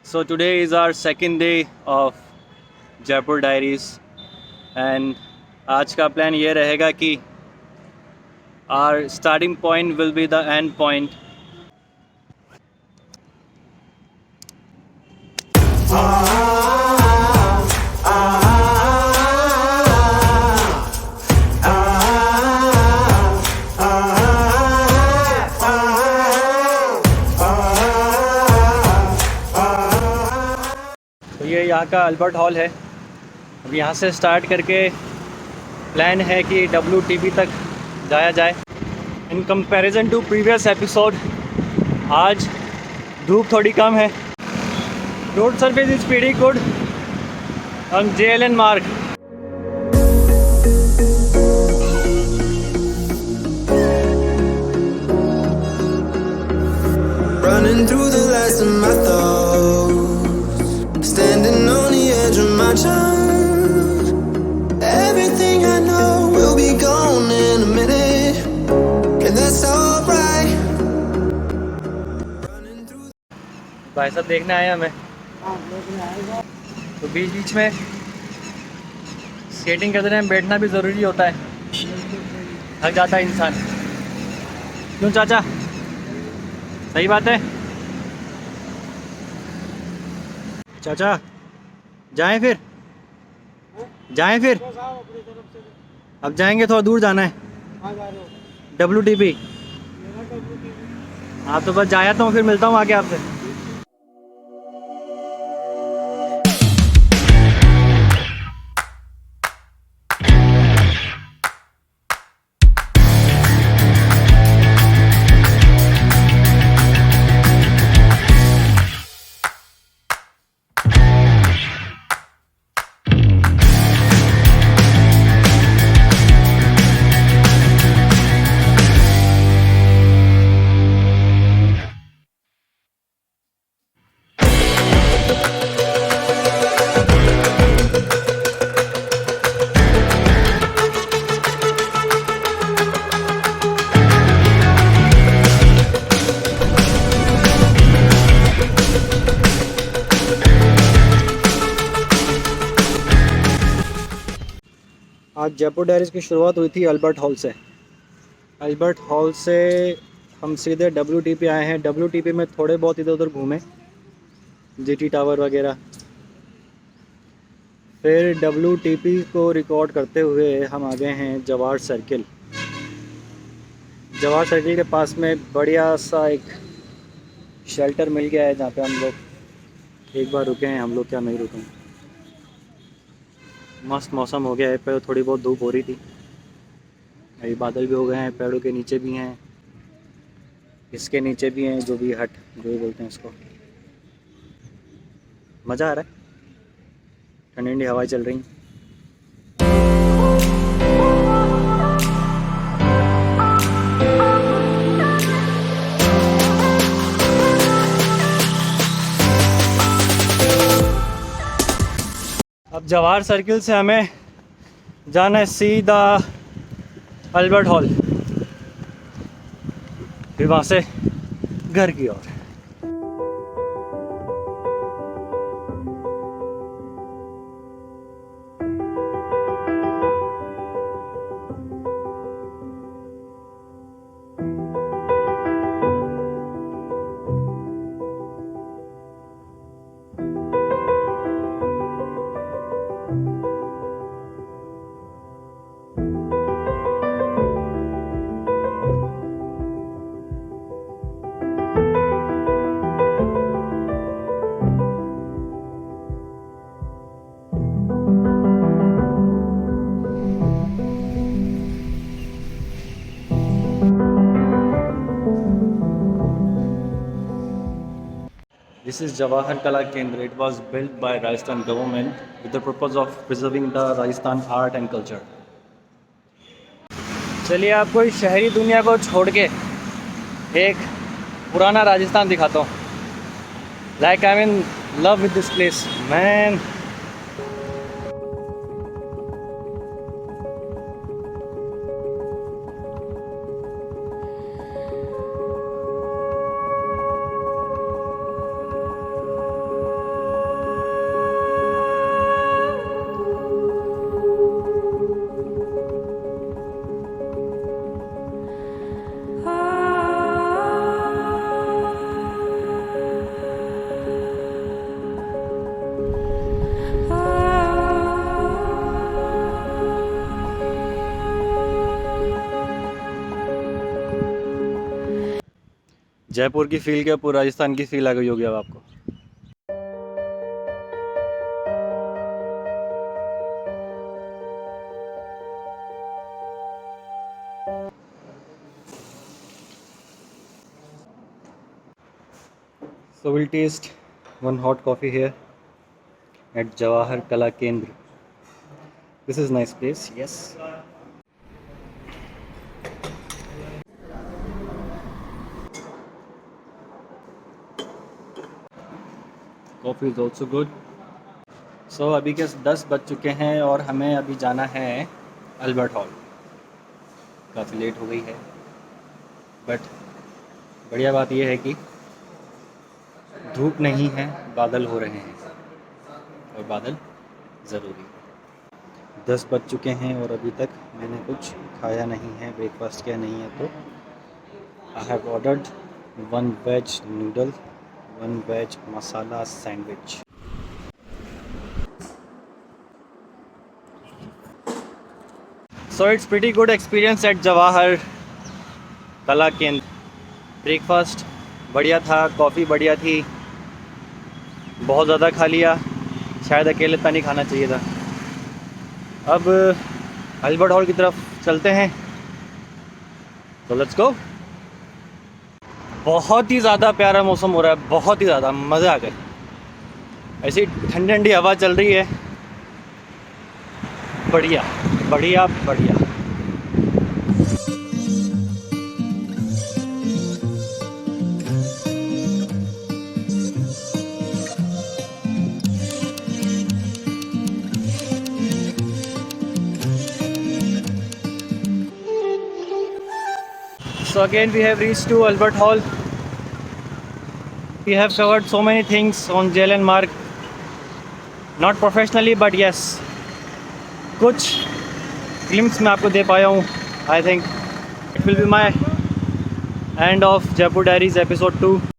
So today is our second day of Jaipur Diaries and आज का plan ये रहेगा कि our starting point will be the end point. तो ये यहाँ का अल्बर्ट हॉल है। अब यहाँ से स्टार्ट करके प्लान है कि WTP तक जाया जाए। In comparison to previous episode आज धूप थोड़ी कम है। Road surface is pretty good on JLN Marg. Running through the last of my thoughts, standing on the edge of my time. Everything I know will be gone in a minute, and that's alright. भाई साहब देखने आए हमें। तो बीच बीच में skating करते time बैठना भी ज़रूरी होता है, थक जाता है इंसान। क्यों चाचा, सही बात है। चाचा जाएं फिर अब जाएंगे, थोड़ा दूर जाना है WTP। हाँ तो बस जाया हूँ, फिर मिलता हूँ आके आपसे। आज जयपुर डायरीज़ की शुरुआत हुई थी अल्बर्ट हॉल से। अल्बर्ट हॉल से हम सीधे WTP आए हैं। WTP में थोड़े बहुत इधर उधर घूमे, GT टावर वगैरह। फिर WTP को रिकॉर्ड करते हुए हम आ गए हैं जवाहर सर्किल। जवाहर सर्किल के पास में बढ़िया सा एक शेल्टर मिल गया है, जहाँ पे हम लोग एक बार रुके हैं। हम लोग क्या नहीं रुके हैं। मस्त मौसम हो गया है, पर थोड़ी बहुत धूप हो रही थी। अभी बादल भी हो गए हैं, पेड़ों के नीचे भी हैं, इसके नीचे भी हैं, जो भी हट जो भी बोलते हैं इसको। मज़ा आ रहा है, ठंडी ठंडी हवाएं चल रही हैं। अब जवाहर सर्किल से हमें जाना है सीधा अल्बर्ट हॉल, फिर वहाँ से घर की ओर। This is Jawahar Kala Kendra. It was built by Rajasthan government with the purpose of preserving the Rajasthan art and culture. चलिए आपको इस शहरी दुनिया को छोड़ के एक पुराना राजस्थान दिखाता हूँ। Like I'm in love with this place, man. Jaipur की फील क्या, पूरा राजस्थान की फील आ गई होगी अब आपको। So we'll taste one hot coffee here at Jawahar Kala Kendra. This is nice place, yes. Coffee is also good. So अभी के 10 बज चुके हैं और हमें अभी जाना है अल्बर्ट हॉल। काफ़ी लेट हो गई है, बट बढ़िया बात यह है कि धूप नहीं है, बादल हो रहे हैं और बादल ज़रूरी है। 10 बज चुके हैं और अभी तक मैंने कुछ खाया नहीं है, ब्रेकफास्ट किया नहीं है। तो I have ordered 1 veg noodle, 1 veg masala sandwich. So it's pretty good experience at Jawahar Kala Kendra. Breakfast बढ़िया था, कॉफ़ी बढ़िया थी, बहुत ज़्यादा खा लिया, शायद अकेले इतना नहीं खाना चाहिए था। अब अल्बर्ट हॉल की तरफ चलते हैं, तो लेट्स गो। बहुत ही ज़्यादा प्यारा मौसम हो रहा है, बहुत ही ज़्यादा मज़े आ गए। ऐसी ठंडी ठंडी हवा चल रही है, बढ़िया बढ़िया बढ़िया। So again we have reached to Albert Hall. We have covered so many things on JLN Marg. Not professionally but yes, कुछ glimpse मैं आपको दे पाया हूँ। I think it will be my end of Jaipur Diaries episode 2.